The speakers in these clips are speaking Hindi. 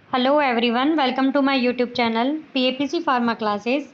Hello everyone, welcome to my YouTube channel PAPC pharma classes.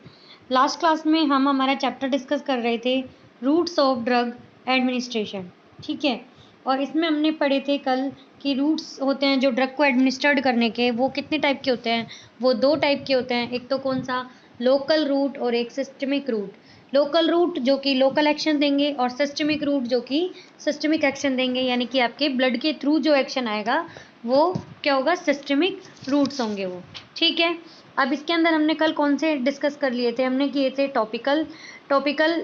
Last class में हम हमारा चैप्टर डिस्कस कर रहे थे रूट्स ऑफ ड्रग एडमिनिस्ट्रेशन। ठीक है, और इसमें हमने पढ़े थे कल कि रूट्स होते हैं जो ड्रग को एडमिनिस्टर्ड करने के, वो कितने टाइप के होते हैं। वो दो टाइप के होते हैं, एक तो कौन सा, लोकल रूट और एक सिस्टमिक रूट। लोकल रूट जो कि लोकल एक्शन देंगे और सिस्टमिक रूट जो कि सिस्टमिक एक्शन देंगे, यानी कि आपके ब्लड के थ्रू जो एक्शन आएगा वो क्या होगा, सिस्टमिक रूट्स होंगे वो। ठीक है, अब इसके अंदर हमने कल कौन से डिस्कस कर लिए थे, हमने किए थे टॉपिकल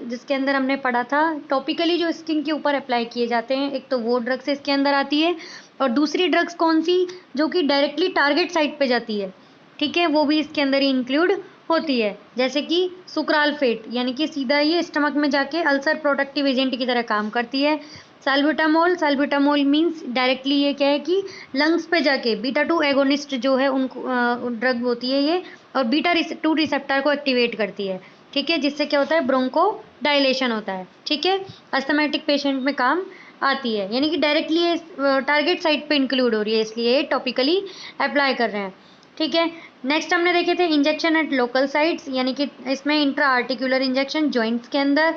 जिसके अंदर हमने पढ़ा था टॉपिकली जो स्किन के ऊपर अप्लाई किए जाते हैं। एक तो वो ड्रग्स इसके अंदर आती है, और दूसरी ड्रग्स कौन सी, जो कि डायरेक्टली टारगेट साइट पे जाती है। ठीक है, वो भी इसके अंदर ही इंक्लूड होती है, जैसे कि सुक्रालफेट, यानी कि सीधा ये स्टमक में जाके अल्सर प्रोटेक्टिव एजेंट की तरह काम करती है। साल्ब्यूटामोल मीन्स डायरेक्टली ये क्या है कि लंग्स पे जाके बीटा 2 एगोनिस्ट जो है उनको ड्रग होती है ये, और बीटा 2 रिसेप्टर को एक्टिवेट करती है। ठीक है, जिससे क्या होता है, ब्रोंको डायलेशन होता है। ठीक है, अस्थमैटिक पेशेंट में काम आती है, यानी कि डायरेक्टली ये टारगेट साइट पे इंक्लूड हो रही है, इसलिए ये टॉपिकली अप्लाई कर रहे हैं। ठीक है, नेक्स्ट हमने देखे थे इंजेक्शन एट लोकल साइट्स, यानी कि इसमें इंट्रा आर्टिकुलर इंजेक्शन जॉइंट्स के अंदर,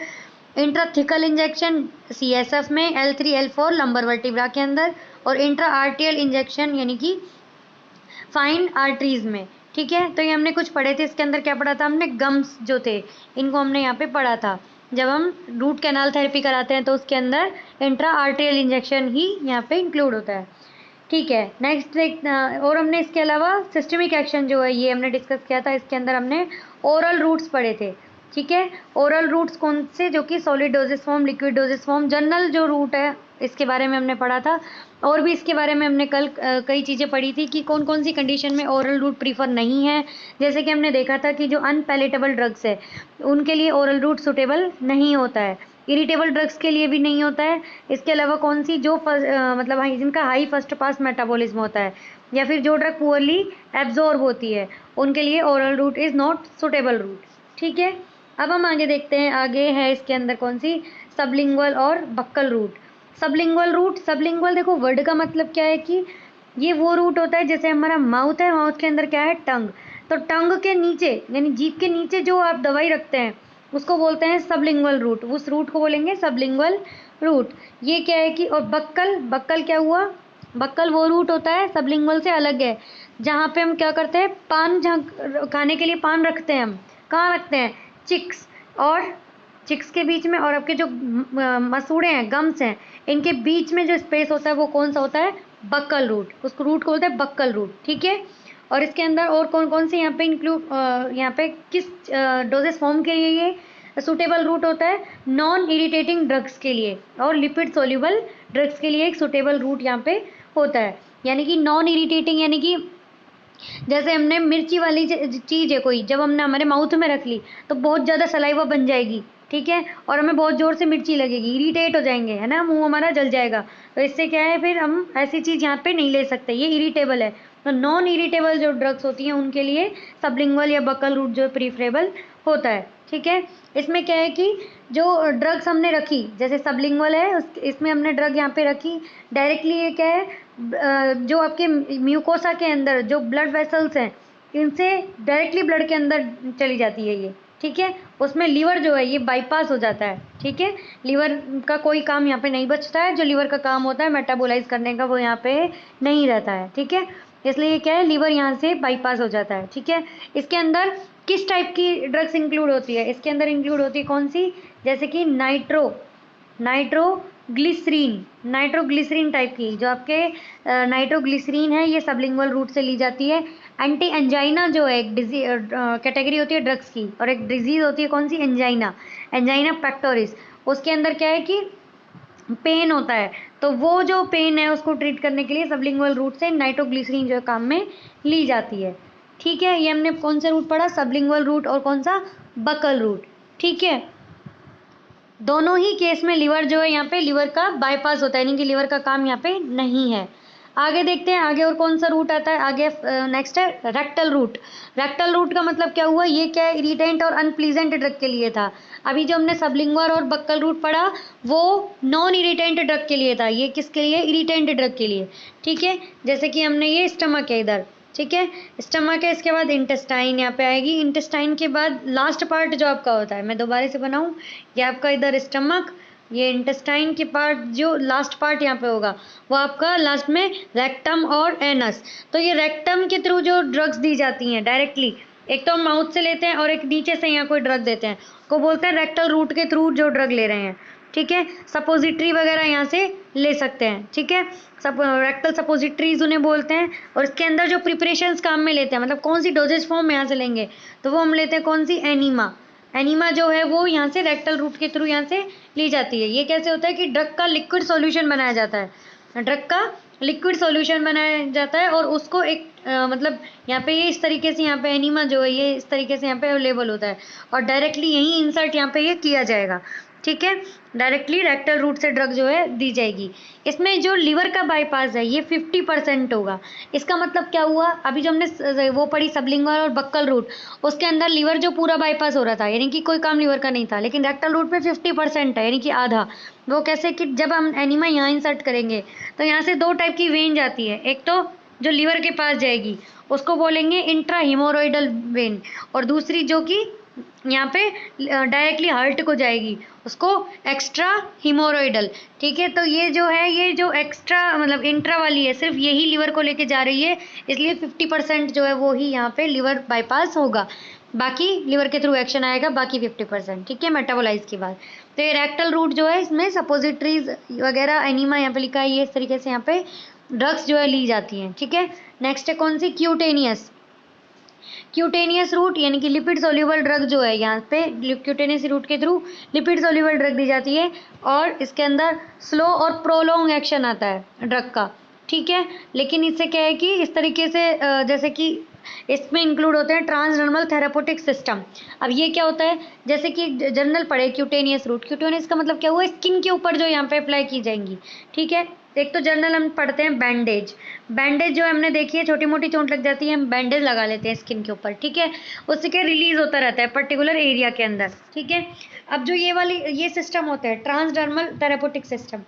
इंट्राथिकल इंजेक्शन सीएसएफ में, L3 L4 लंबर वर्टिब्रा के अंदर, और इंट्रा आर्टियल इंजेक्शन यानी कि फाइन आर्टरीज में। ठीक है, तो ये हमने कुछ पढ़े थे। इसके अंदर क्या पढ़ा था हमने, गम्स जो थे इनको हमने यहाँ पे पढ़ा था। जब हम रूट कैनाल थेरेपी कराते हैं तो उसके अंदर इंट्रा आर्टियल इंजेक्शन ही यहाँ पे इंक्लूड होता है। ठीक है, नेक्स्ट देख, और हमने इसके अलावा सिस्टमिक एक्शन जो है ये हमने डिस्कस किया था। इसके अंदर हमने ओरल रूट्स पढ़े थे। ठीक है, ओरल रूट्स कौन से, जो कि solid doses form, liquid dosage form, general जो रूट है इसके बारे में हमने पढ़ा था। और भी इसके बारे में हमने कल कई चीज़ें पढ़ी थी कि कौन कौन सी कंडीशन में ओरल रूट प्रीफर नहीं है। जैसे कि हमने देखा था कि जो अनपैलेटेबल ड्रग्स है उनके लिए ओरल रूट सुटेबल नहीं होता है, इरिटेबल ड्रग्स के लिए भी नहीं होता है। इसके अलावा कौन सी, जो मतलब जिनका हाई फर्स्ट पास मेटाबॉलिज्म होता है, या फिर जो ड्रग पुअरली एब्जॉर्ब होती है, उनके लिए oral route is not suitable route. ठीक है, अब हम आगे देखते हैं, आगे है इसके अंदर कौन सी, सबलिंगुअल और बक्कल रूट। सबलिंगुअल देखो वर्ड का मतलब क्या है कि ये वो रूट होता है, जैसे हमारा माउथ है, माउथ के अंदर क्या है, टंग। तो टंग के नीचे यानी जीभ के नीचे जो आप दवाई रखते हैं उसको बोलते हैं सबलिंगुअल रूट, उस रूट को बोलेंगे सबलिंगुअल रूट। ये क्या है कि, और बक्कल क्या हुआ, बक्कल वो रूट होता है सबलिंगुअल से अलग है, जहाँ पे हम क्या करते हैं, पान, जहाँ खाने के लिए पान रखते हैं हम, कहाँ रखते हैं, चिक्स और चिक्स के बीच में, और आपके जो मसूड़े हैं, गम्स हैं, इनके बीच में जो स्पेस होता है वो कौन सा होता है, बक्कल रूट, उसको रूट को बोलते हैं बक्कल रूट। ठीक है, और इसके अंदर और कौन कौन से यहाँ पे इंक्लूड, यहाँ पे किस डोजेस फॉर्म के लिए ये सुटेबल रूट होता है, नॉन इरिटेटिंग ड्रग्स के लिए और लिपिड सोल्यूबल ड्रग्स के लिए एक सुटेबल रूट यहाँ पे होता है। यानी कि नॉन इरिटेटिंग, यानी कि जैसे हमने मिर्ची वाली चीज़ है कोई, जब हमने हमारे माउथ में रख ली तो बहुत ज़्यादा सलाइवा बन जाएगी। ठीक है, और हमें बहुत ज़ोर से मिर्ची लगेगी, इरिटेट हो जाएंगे, है ना, मुंह हमारा जल जाएगा। तो इससे क्या है, फिर हम ऐसी चीज़ यहाँ पे नहीं ले सकते, ये इरिटेबल है। तो नॉन इरिटेबल जो ड्रग्स होती हैं उनके लिए सबलिंगुअल या बकल रूट जो प्रीफरेबल होता है। ठीक है, इसमें क्या है कि जो ड्रग्स हमने रखी, जैसे सबलिंगुअल है इसमें हमने ड्रग यहाँ पे रखी, डायरेक्टली ये क्या है, जो आपके म्यूकोसा के अंदर जो ब्लड वेसल्स हैं इनसे डायरेक्टली ब्लड के अंदर चली जाती है ये। ठीक है, उसमें लीवर जो है ये बाईपास हो जाता है। ठीक है, लीवर का कोई काम यहाँ पे नहीं बचता है, जो लीवर का काम होता है मेटाबोलाइज करने का वो यहाँ पे नहीं रहता है। ठीक है, इसलिए क्या है, लीवर यहाँ से बाईपास हो जाता है। ठीक है, इसके अंदर किस टाइप की ड्रग्स इंक्लूड होती है, इसके अंदर इंक्लूड होती है कौन सी, जैसे कि नाइट्रोग्लिसरीन टाइप की, जो आपके नाइट्रोग्लिसरीन है ये सबलिंगुअल रूट से ली जाती है। एंटी एंजाइना जो है एक कैटेगरी होती है ड्रग्स की, और एक डिजीज़ होती है कौन सी, एंजाइना पेक्टोरिस। उसके अंदर क्या है कि पेन होता है, तो वो जो पेन है उसको ट्रीट करने के लिए सबलिंगुअल रूट से नाइट्रोग्लिसरीन जो है काम में ली जाती है। ठीक है, ये हमने कौन सा रूट पढ़ा, सबलिंगुअल रूट और कौन सा, बकल रूट। ठीक है, दोनों ही केस में लीवर जो है यहाँ पे लीवर का बाईपास होता है, यानी कि लीवर का काम यहाँ पे नहीं है। आगे देखते हैं, आगे और कौन सा रूट आता है, आगे नेक्स्ट है रेक्टल रूट। रेक्टल रूट का मतलब क्या हुआ, ये क्या है, इरिटेंट और अनप्लीजेंट ड्रग के लिए था। अभी जो हमने सबलिंगुअल और बक्कल रूट पढ़ा वो नॉन इरिटेंट ड्रग के लिए था, ये किसके लिए, इरिटेंट ड्रग के लिए। ठीक है, जैसे कि हमने ये स्टमक है इधर, ठीक है, स्टमक है, इसके बाद इंटेस्टाइन यहाँ पे आएगी, इंटेस्टाइन के बाद लास्ट पार्ट जो आपका होता है, मैं दोबारा से बनाऊँ, ये आपका इधर स्टमक, ये इंटेस्टाइन के पार्ट, जो लास्ट पार्ट यहाँ पे होगा वो आपका लास्ट में रेक्टम और एनस। तो ये रेक्टम के थ्रू जो ड्रग्स दी जाती हैं डायरेक्टली, एक तो हम माउथ से लेते हैं और एक नीचे से यहाँ कोई ड्रग देते हैं, को बोलते हैं रेक्टल रूट के थ्रू जो ड्रग ले रहे हैं। ठीक है, सपोजिटरी वगैरह यहाँ से ले सकते हैं। ठीक है, सब रेक्टल सपोजिटरीज उन्हें बोलते हैं। और इसके अंदर जो प्रिपरेशंस काम में लेते हैं, मतलब कौन सी डोजेज फॉर्म में यहाँ से लेंगे, तो वो हम लेते हैं कौन सी, एनीमा। एनीमा जो है वो यहाँ से रेक्टल रूट के थ्रू यहाँ से ली जाती है। ये कैसे होता है कि ड्रग का लिक्विड सॉल्यूशन बनाया जाता है, ड्रग का लिक्विड सॉल्यूशन बनाया जाता है और उसको एक मतलब यहाँ पे ये इस तरीके से, यहाँ पे एनीमा जो है ये इस तरीके से यहाँ पे अवेलेबल होता है और डायरेक्टली यही इंसर्ट यहाँ पे ये किया जाएगा। ठीक है, डायरेक्टली रेक्टल रूट से ड्रग जो है दी जाएगी। इसमें जो लीवर का बाईपास है ये 50% होगा। इसका मतलब क्या हुआ, अभी जो हमने वो पढ़ी सबलिंगुअल और बक्कल रूट, उसके अंदर लीवर जो पूरा बाईपास हो रहा था, यानी कि कोई काम लीवर का नहीं था, लेकिन रेक्टल रूट पे 50% है, यानी कि आधा। वो कैसे कि जब हम एनीमा यहाँ इंसर्ट करेंगे तो यहाँ से दो टाइप की वेन जाती है, एक तो जो लीवर के पास जाएगी उसको बोलेंगे इंट्रा हीमोरॉइडल वेन, और दूसरी जो कि यहाँ पे डायरेक्टली हार्ट को जाएगी उसको एक्स्ट्रा हीमोरॉइडल। ठीक है, तो ये जो है, ये जो एक्स्ट्रा मतलब इंट्रा वाली है, सिर्फ यही लीवर को लेके जा रही है, इसलिए 50% जो है वो ही यहाँ पे लीवर बाईपास होगा, बाकी लीवर के थ्रू एक्शन आएगा, बाकी 50%। ठीक है, मेटाबोलाइज के बाद। तो ये रेक्टल रूट जो है इसमें सपोजिटरीज वगैरह, एनीमा यहाँ पे लिखा है, ये इस तरीके से यहाँ पे ड्रग्स जो है ली जाती हैं। ठीक है, नेक्स्ट है कौन सी, क्यूटेनियस। क्यूटेनियस रूट यानी कि लिपिड सोल्यूबल ड्रग जो है, यहाँ पे क्यूटेनियस रूट के थ्रू लिपिड सोल्यूबल ड्रग दी जाती है और इसके अंदर स्लो और प्रोलॉन्ग एक्शन आता है ड्रग का। ठीक है, लेकिन इससे क्या है कि इस तरीके से जैसे कि इसमें इंक्लूड होते हैं ट्रांसडर्मल थेरापेटिक सिस्टम। अब ये क्या होता है, जैसे कि जनरल पढ़े क्यूटेनियस रूट, क्यूटेनियस का मतलब क्या हुआ, स्किन के ऊपर जो यहाँ पे अप्लाई की जाएंगी। ठीक है, एक तो जनरल हम पढ़ते हैं बैंडेज, बैंडेज जो हमने देखी है, छोटी मोटी चोट लग जाती है हम बैंडेज लगा लेते हैं स्किन के ऊपर। ठीक है, उससे क्या रिलीज होता रहता है पर्टिकुलर एरिया के अंदर। ठीक है, अब जो ये वाली ये सिस्टम होता है ट्रांसडर्मल थेरापेटिक सिस्टम,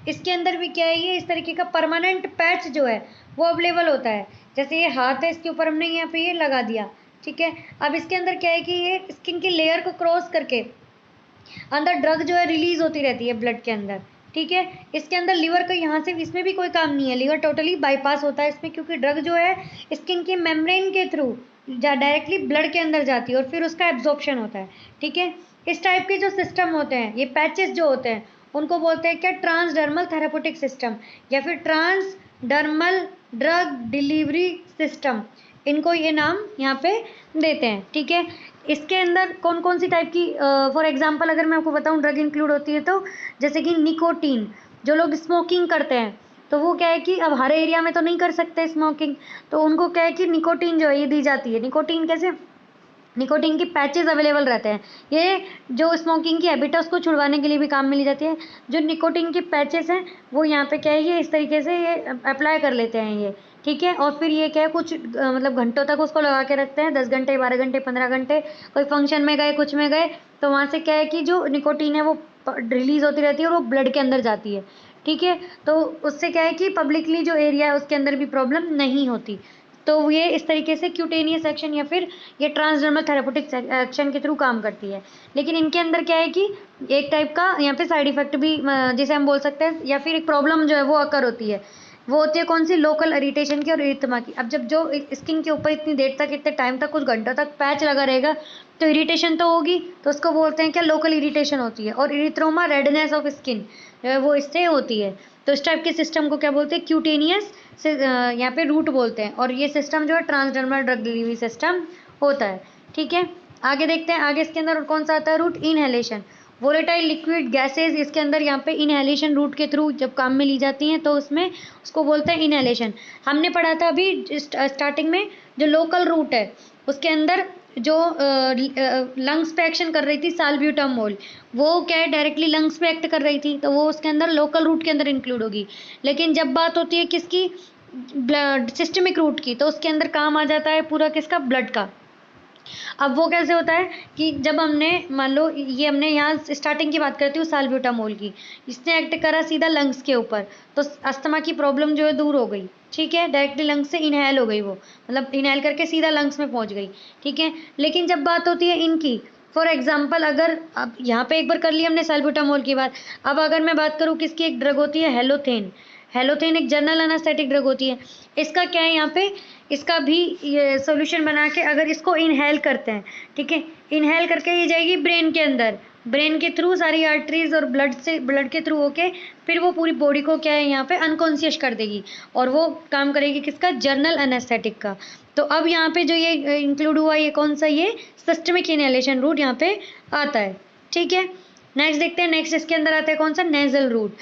इसके अंदर भी क्या है, ये इस तरीके का परमानेंट पैच जो है वो अवेलेबल होता है। जैसे ये हाथ है, इसके ऊपर हमने यहाँ पे ये लगा दिया। ठीक है, अब इसके अंदर क्या है कि ये स्किन की लेयर को क्रॉस करके अंदर ड्रग जो है रिलीज होती रहती है ब्लड के अंदर। ठीक है, इसके अंदर लीवर का यहाँ से इसमें भी कोई काम नहीं है, लीवर टोटली बाईपास होता है इसमें, क्योंकि ड्रग जो है स्किन के मेम्ब्रेन के थ्रू डायरेक्टली ब्लड के अंदर जाती है और फिर उसका एब्जॉर्प्शन होता है। ठीक है, इस टाइप के जो सिस्टम होते हैं, ये पैचेस जो होते हैं उनको बोलते हैं क्या, ट्रांसडर्मल थेरापेटिक सिस्टम या फिर ट्रांसडर्मल ड्रग डिलीवरी सिस्टम, इनको ये नाम यहाँ पे देते हैं। ठीक है, इसके अंदर कौन कौन सी टाइप की फॉर एग्जांपल अगर मैं आपको बताऊं ड्रग इंक्लूड होती है, तो जैसे कि निकोटीन, जो लोग स्मोकिंग करते हैं तो वो क्या है कि अब हर एरिया में तो नहीं कर सकते स्मोकिंग, तो उनको क्या है कि निकोटीन जो है ये दी जाती है। निकोटीन कैसे, निकोटीन की पैचेस अवेलेबल रहते हैं, ये जो स्मोकिंग की हैबिट है उसको छुड़वाने के लिए भी काम में ली जाती है। जो निकोटीन की पैचेस हैं वो यहाँ पे क्या है, ये इस तरीके से ये अप्लाई कर लेते हैं ये। ठीक है, और फिर ये क्या है, कुछ मतलब घंटों तक उसको लगा के रखते हैं, 10 घंटे 12 घंटे 15 घंटे, कोई फंक्शन में गए कुछ में गए तो वहाँ से क्या है कि जो निकोटीन है वो रिलीज होती रहती है और वो ब्लड के अंदर जाती है। ठीक है, तो उससे क्या है कि पब्लिकली जो एरिया है उसके अंदर भी प्रॉब्लम नहीं होती। तो ये इस तरीके से क्यूटेनियस एक्शन या फिर ये ट्रांसडर्मल थेरापेटिक एक्शन के थ्रू काम करती है। लेकिन इनके अंदर क्या है कि एक टाइप का यहाँ पे साइड इफेक्ट भी जिसे हम बोल सकते हैं, या फिर एक प्रॉब्लम जो है वो अकर होती है, वो होती है कौन सी, लोकल इरिटेशन की और इरिथमा की। अब जब जो स्किन के ऊपर इतनी देर तक, इतने टाइम तक, कुछ घंटों तक पैच लगा रहेगा तो इरिटेशन तो होगी, तो उसको बोलते हैं क्या, लोकल इरिटेशन होती है। और इरिथ्रोमा रेडनेस ऑफ स्किन जो है वो इससे होती है। तो इस टाइप के सिस्टम को क्या बोलते हैं, क्यूटेनियस से यहाँ पे रूट बोलते हैं, और ये सिस्टम जो है ट्रांसडर्मल ड्रग डिलीवरी सिस्टम होता है। ठीक है, आगे देखते हैं, आगे इसके अंदर और कौन सा आता है route, inhalation, volatile liquid gases, इसके अंदर यहाँ पे इनहेलेशन रूट के थ्रू जब काम में ली जाती हैं तो उसमें उसको बोलते हैं इनहेलेशन। हमने पढ़ा था अभी स्टार्टिंग में, जो लोकल रूट है उसके अंदर जो लंग्स पे एक्शन कर रही थी साल्ब्यूटामोल, वो क्या है डायरेक्टली लंग्स पे एक्ट कर रही थी, तो वो उसके अंदर लोकल रूट के अंदर इंक्लूड होगी। लेकिन जब बात होती है किसकी, ब्लड सिस्टमिक रूट की, तो उसके अंदर काम आ जाता है पूरा किसका, ब्लड का। अब वो कैसे होता है कि जब हमने मान लो ये हमने यहाँ स्टार्टिंग की बात करती हूँ साल्ब्यूटामोल की, इसने एक्ट करा सीधा लंग्स के ऊपर, तो अस्थमा की प्रॉब्लम जो है दूर हो गई, ठीक है, डायरेक्टली लंग्स से इनहेल हो गई, वो मतलब इनहेल करके सीधा लंग्स में पहुंच गई, ठीक है। लेकिन जब बात होती है इनकी, फॉर एग्जाम्पल अगर अब यहाँ पे एक बार कर लिया हमने साल्ब्यूटामोल की बात, अब अगर मैं बात करूँ किसकी, एक ड्रग होती है हेलोथेन। हेलोथेन एक जनरल एनास्थेटिक ड्रग होती है। इसका क्या है यहाँ पे, इसका भी ये सॉल्यूशन बना के अगर इसको इनहेल करते हैं, ठीक है, इनहेल करके ये जाएगी ब्रेन के अंदर, ब्रेन के थ्रू सारी आर्टरीज और ब्लड के थ्रू होके फिर वो पूरी बॉडी को क्या है यहाँ पे अनकॉन्शियस कर देगी, और वो काम करेगी किसका, जर्नल एनेस्थेटिक का। तो अब यहाँ पे जो ये इंक्लूड हुआ, ये कौन सा, ये सिस्टमिक इनहेलेशन रूट यहाँ पे आता है, ठीक है। नेक्स्ट देखते हैं, नेक्स्ट इसके अंदर आता है कौन सा, नेजल रूट,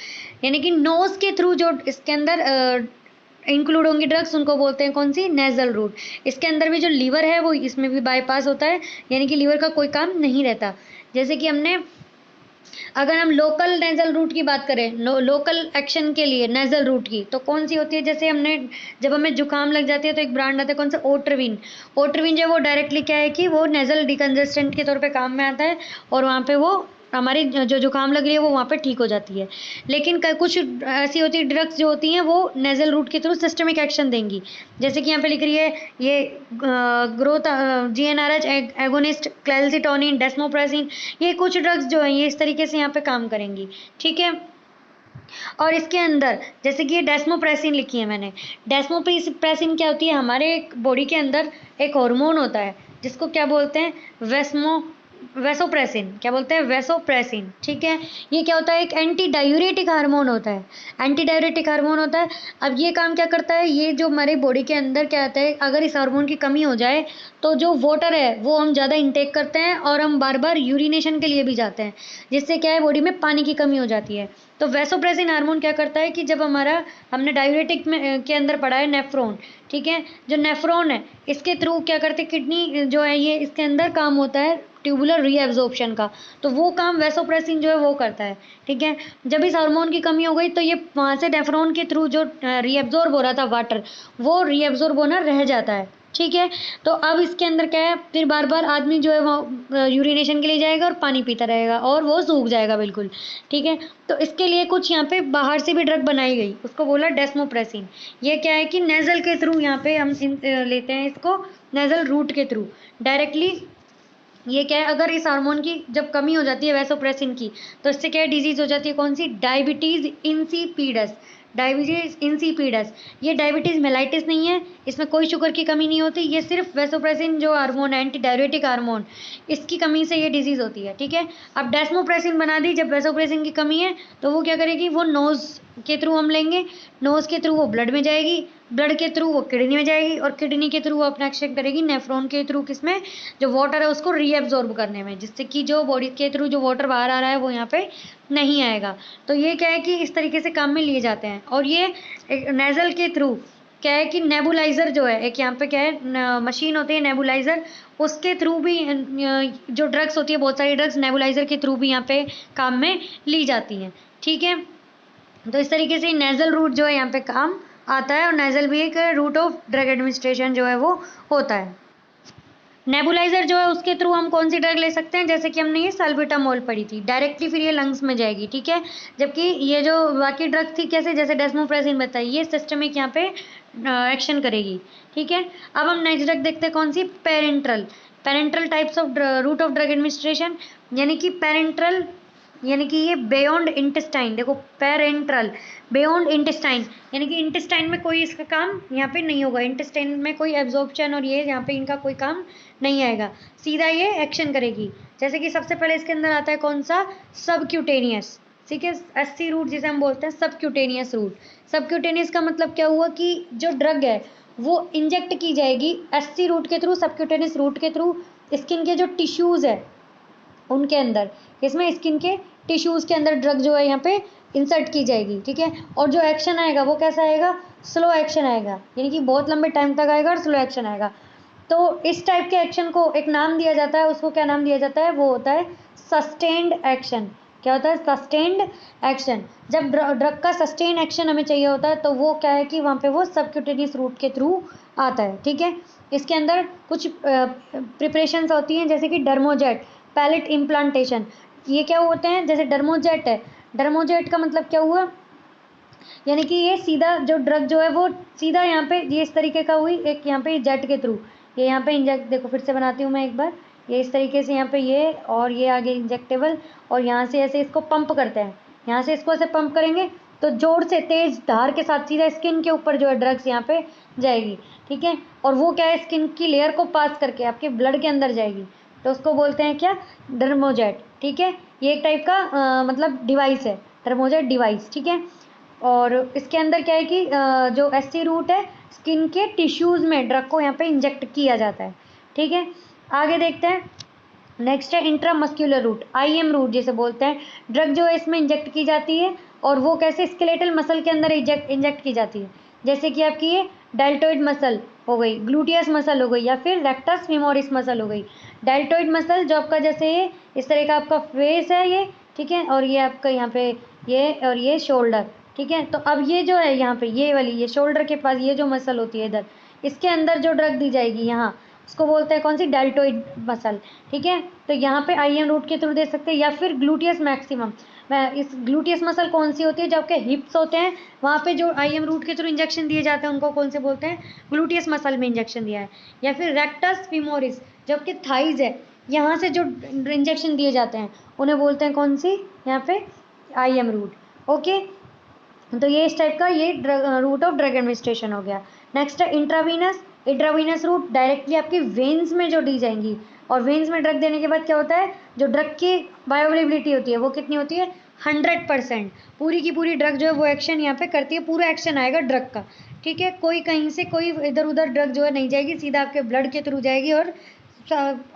यानी कि नोज के थ्रू जो इसके अंदर इंक्लूड होंगी ड्रग्स, उनको बोलते हैं कौन सी, नेजल रूट। इसके अंदर भी जो लीवर है वो इसमें भी बाईपास होता है, यानी कि लीवर का कोई काम नहीं रहता। जैसे कि हमने अगर हम लोकल नेजल रूट की बात करें, लोकल एक्शन के लिए नेजल रूट की, तो कौन सी होती है, जैसे हमने जब हमें जुकाम लग जाती है तो एक ब्रांड आता है कौन सा, ओट्रविन। ओट्रविन जो वो डायरेक्टली क्या है कि वो नेजल डिकंजेस्टेंट के तौर पे काम में आता है, और वहाँ पे वो हमारी जो जुकाम लग रही है वो वहाँ पे ठीक हो जाती है। लेकिन कुछ ऐसी होती है ड्रग्स जो होती हैं वो नेजल रूट के थ्रू सिस्टमिक एक्शन देंगी, जैसे कि यहाँ पे लिख रही है ये ग्रोथ GnRH एगोनिस्ट, क्लेल्सिटोनिन, डेस्मोप्रेसिन, ये कुछ ड्रग्स जो हैं ये इस तरीके से यहाँ पे काम करेंगी, ठीक है। और इसके अंदर जैसे कि ये डेस्मोप्रेसिन लिखी है मैंने, डेस्मोप्रेसिन क्या होती है, हमारे बॉडी के अंदर एक हार्मोन होता है जिसको क्या बोलते हैं, वेसोप्रेसिन, क्या बोलते हैं, वेसोप्रेसिन, ठीक है। ये क्या होता है, एक एंटी डायूरेटिक हार्मोन होता है, एंटी डायूरेटिक हार्मोन होता है। अब ये काम क्या करता है, ये जो हमारे बॉडी के अंदर क्या होता है, अगर इस हार्मोन की कमी हो जाए तो जो वाटर है वो हम ज़्यादा इंटेक करते हैं और हम बार बार यूरिनेशन के लिए भी जाते हैं, जिससे क्या है बॉडी में पानी की कमी हो जाती है। तो वेसोप्रेसिन हार्मोन क्या करता है कि जब हमारा, हमने डायूरेटिक में के अंदर पढ़ा है नेफ्रॉन, ठीक है, जो नेफ्रॉन है इसके थ्रू क्या करते हैं, किडनी जो है ये इसके अंदर काम होता है ट्यूबुलर रीएब्जॉर्प्शन का, तो वो काम वेसोप्रेसिन जो है वो करता है, ठीक है। जब इस हार्मोन की कमी हो गई तो ये वहाँ से नेफ्रॉन के थ्रू जो रीएब्जॉर्ब हो रहा था वाटर, वो रीएब्जॉर्ब होना रह जाता है, ठीक है। तो अब इसके अंदर क्या है, फिर बार बार आदमी जो है वो यूरिनेशन के लिए जाएगा और पानी पीता रहेगा और वो सूख जाएगा बिल्कुल, ठीक है। तो इसके लिए कुछ यहाँ पे बाहर से भी ड्रग बनाई गई, उसको बोला डेस्मोप्रेसिन। ये क्या है कि नेजल के थ्रू यहाँ पे हम लेते हैं इसको, नेजल रूट के थ्रू डायरेक्टली। ये क्या है, अगर इस हार्मोन की जब कमी हो जाती है वेसोप्रेसिन की, तो इससे क्या है, डिजीज हो जाती है कौन सी, डायबिटीज इंसिपिडस। डायबिटीज इंसिपिडस, ये डायबिटीज मेलाइटिस नहीं है, इसमें कोई शुगर की कमी नहीं होती, ये सिर्फ वेसोप्रेसिन जो हार्मोन है, एंटी डायरेटिक हार्मोन, इसकी कमी से ये डिजीज होती है, ठीक है। अब डेस्मोप्रेसिन बना दी, जब वेसोप्रेसिन की कमी है तो वो क्या करेगी, वो नोज के थ्रू हम लेंगे, नोज के थ्रू वो ब्लड में जाएगी, ब्लड के थ्रू वो किडनी में जाएगी, और किडनी के थ्रू वो अपना एक्शन करेगी नेफ्रॉन के थ्रू, किसमें, जो वाटर है उसको रीएब्जॉर्ब करने में, जिससे कि जो बॉडी के थ्रू जो वाटर बाहर आ रहा है वो यहाँ पे नहीं आएगा। तो ये क्या है कि इस तरीके से काम में लिए जाते हैं। और ये नेजल के थ्रू क्या है कि नेबुलाइजर जो है, एक यहाँ पे क्या है मशीन होती है नेबुलाइजर, उसके थ्रू भी जो ड्रग्स होती है, बहुत सारी ड्रग्स नेबुलाइजर के थ्रू भी यहाँ पे काम में ली जाती हैं, ठीक है। तो इस तरीके से नेजल रूट जो है यहाँ पे काम आता है, और नेजल भी एक रूट ऑफ ड्रग एडमिनिस्ट्रेशन जो है वो होता है। नेबुलाइजर जो है उसके थ्रू हम कौन सी ड्रग ले सकते हैं, जैसे कि हमने ये साल्ब्यूटामोल पढ़ी थी, डायरेक्टली फिर ये लंग्स में जाएगी, ठीक है। जबकि ये जो बाकी ड्रग थी कैसे, जैसे डेस्मोप्रेसिन बताई, ये सिस्टमिक यहाँ पे एक्शन करेगी, ठीक है। अब हम नेक्स्ट ड्रग देखते हैं कौन सी, parenteral. Parenteral types of route of drug administration, यानी कि पेरेंट्रल यानी कि ये बियॉन्ड इंटेस्टाइन, देखो पेरेंट्रल बियॉन्ड इंटेस्टाइन, यानी कि इंटेस्टाइन में कोई इसका काम यहाँ पे नहीं होगा, इंटेस्टाइन में कोई एब्जॉर्प्शन और ये यहाँ पे इनका कोई काम नहीं आएगा, सीधा ये एक्शन करेगी। जैसे कि सबसे पहले इसके अंदर आता है कौन सा, सबक्यूटेनियस, ठीक है, SC रूट जिसे हम बोलते हैं सबक्यूटेनियस रूट। सबक्यूटेनियस का मतलब क्या हुआ कि जो ड्रग है वो इंजेक्ट की जाएगी SC रूट के थ्रू, सबक्यूटेनियस रूट के थ्रू, स्किन के जो टिश्यूज़ है उनके अंदर, इसमें स्किन के टिश्यूज़ के अंदर ड्रग जो है यहाँ पे इंसर्ट की जाएगी, ठीक है। और जो एक्शन आएगा वो कैसा आएगा, स्लो एक्शन आएगा, यानी कि बहुत लंबे टाइम तक आएगा और स्लो एक्शन आएगा। तो इस टाइप के एक्शन को एक नाम दिया जाता है, उसको क्या नाम दिया जाता है, वो होता है सस्टेन्ड एक्शन। क्या होता है, सस्टेन्ड एक्शन। जब ड्रग का सस्टेन एक्शन हमें चाहिए होता है तो वो क्या है कि वहाँ पे वो सबक्यूटेनियस रूट के थ्रू आता है, ठीक है। इसके अंदर कुछ प्रिपरेशंस होती हैं, जैसे कि डर्मोजेट, पैलेट इम्प्लांटेशन। ये क्या होते हैं, जैसे डर्मोजेट है, डर्मोजेट का मतलब क्या हुआ, यानी कि ये सीधा जो ड्रग जो है वो सीधा यहाँ पे ये इस तरीके का हुई, एक यहाँ पे जेट के थ्रू ये यहाँ पे इंजेक्ट, देखो फिर से बनाती हूँ मैं एक बार, ये इस तरीके से यहाँ पे ये, और ये आगे इंजेक्टेबल, और यहाँ से ऐसे इसको पंप करते हैं, यहाँ से इसको ऐसे पंप करेंगे तो जोर से तेज धार के साथ सीधा स्किन के ऊपर जो है ड्रग्स यहाँ पे जाएगी, ठीक है। और वो क्या है, स्किन की लेयर को पास करके आपके ब्लड के अंदर जाएगी, तो उसको बोलते हैं क्या, डर्मोजेट, ठीक है। ये एक टाइप का मतलब डिवाइस है, डर्मोजेट डिवाइस, ठीक है। और इसके अंदर क्या है कि जो एससी रूट है, स्किन के टिश्यूज़ में ड्रग को यहाँ पे इंजेक्ट किया जाता है, ठीक है। आगे देखते हैं, नेक्स्ट है इंट्रामस्क्यूलर रूट, आईएम रूट जिसे बोलते हैं। ड्रग जो है इसमें इंजेक्ट की जाती है, और वो कैसे, स्केलेटल मसल के अंदर इंजेक्ट की जाती है, जैसे कि आपकी ये डेल्टोइड मसल हो गई, ग्लूटियस मसल हो गई, या फिर रेक्टस फीमोरिस मसल हो गई। डेल्टोइड मसल जो आपका जैसे ये इस तरह का आपका फेस है ये, ठीक है, और ये आपका यहाँ पे ये, और ये शोल्डर, ठीक है। तो अब ये जो है यहाँ पे ये वाली, ये शोल्डर के पास ये जो मसल होती है इधर, इसके अंदर जो ड्रग दी जाएगी यहाँ, उसको बोलते हैं कौन सी, डेल्टोइड मसल, ठीक है। तो यहाँ पे आईएम रूट के थ्रू दे सकते हैं, या फिर ग्लूटियस मैक्सिमम। इस ग्लूटियस मसल कौन सी होती है, जो आपके हिप्स होते हैं वहाँ पे जो आईएम रूट के थ्रू इंजेक्शन दिए जाते हैं उनको कौन से बोलते हैं, ग्लूटियस मसल में इंजेक्शन दिया है। या फिर रेक्टस फीमोरिस, जो आपके थाइज है, यहाँ से जो इंजेक्शन दिए जाते हैं उन्हें बोलते हैं कौन सी, यहाँ पे आईएम रूट, ओके। तो ये इस टाइप का ये रूट ऑफ ड्रग एडमिनिस्ट्रेशन हो गया। नेक्स्ट है इंट्रावीनस, इंट्रावीनस रूट डायरेक्टली आपकी वेन्स में जो दी जाएंगी, और वेन्स में ड्रग देने के बाद क्या होता है, जो ड्रग की बायोअवेलेबिलिटी होती है वो कितनी होती है, 100%। पूरी की पूरी ड्रग जो है वो एक्शन यहाँ पे करती है, पूरा एक्शन आएगा ड्रग का, ठीक है। कोई कहीं से कोई इधर उधर ड्रग जो है नहीं जाएगी, सीधा आपके ब्लड के थ्रू जाएगी और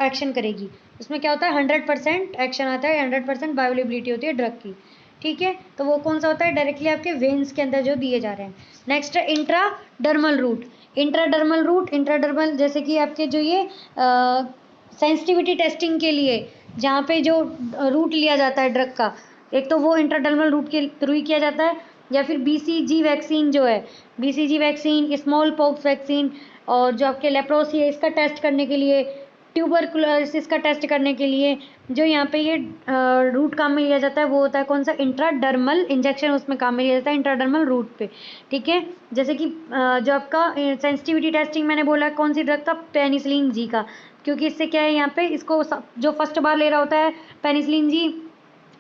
एक्शन करेगी। उसमें क्या होता है, 100% एक्शन आता है, 100% बायोअवेलेबिलिटी होती है ड्रग की, ठीक है। तो वो कौन सा होता है, डायरेक्टली आपके वेन्स के अंदर जो दिए जा रहे हैं। नेक्स्ट है intradermal root, intradermal root, intradermal जैसे कि आपके जो ये सेंसिटिविटी टेस्टिंग के लिए जहाँ पे जो रूट लिया जाता है ड्रग का, एक तो वो इंट्राडर्मल रूट के थ्रू ही किया जाता है, या फिर बीसीजी वैक्सीन जो है, BCG vaccine, small pox vaccine, और जो आपके लेप्रोसी है इसका टेस्ट करने के लिए, ट्यूबरकुलोसिस का टेस्ट करने के लिए जो यहाँ पे ये रूट काम में लिया जाता है वो होता है कौन सा, इंट्राडर्मल इंजेक्शन उसमें काम में लिया जाता है, इंट्राडर्मल रूट पे, ठीक है। जैसे कि जो आपका सेंसिटिविटी टेस्टिंग मैंने बोला कौन सी ड्रग का, पेनिसिलिन जी का, क्योंकि इससे क्या है यहाँ पे इसको जो फर्स्ट बार ले रहा होता है पेनिसिलिन जी,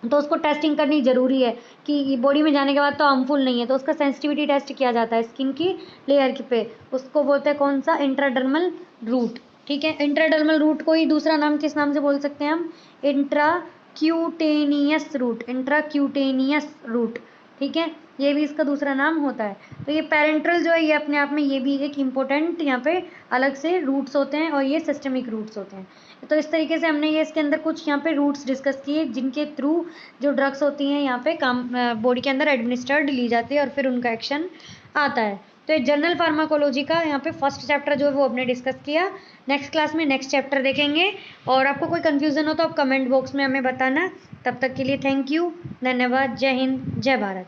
तो उसको टेस्टिंग करनी ज़रूरी है कि बॉडी में जाने के बाद तो हार्मफुल नहीं है, तो उसका सेंसिटिविटी टेस्ट किया जाता है स्किन की लेयर पे, उसको बोलते हैं कौन सा, इंट्राडर्मल रूट, ठीक है। इंट्राडर्मल रूट को ही दूसरा नाम किस नाम से बोल सकते हैं हम, इंट्राक्यूटेनियस रूट, इंट्राक्यूटेनियस रूट, ठीक है, ये भी इसका दूसरा नाम होता है। तो ये पेरेंट्रल जो है ये अपने आप में ये भी एक इम्पोर्टेंट यहाँ पे अलग से रूट्स होते हैं, और ये सिस्टमिक रूट्स होते हैं। तो इस तरीके से हमने ये इसके अंदर कुछ यहाँ पे रूट्स डिस्कस किए जिनके थ्रू जो ड्रग्स होती हैं यहाँ पे काम बॉडी के अंदर एडमिनिस्टर्ड ली जाती है और फिर उनका एक्शन आता है। तो ये जनरल फार्माकोलॉजी का यहाँ पे फर्स्ट चैप्टर जो है वो हमने डिस्कस किया। नेक्स्ट क्लास में नेक्स्ट चैप्टर देखेंगे, और आपको कोई कन्फ्यूज़न हो तो आप कमेंट बॉक्स में हमें बताना। तब तक के लिए थैंक यू, धन्यवाद, जय हिंद, जय भारत।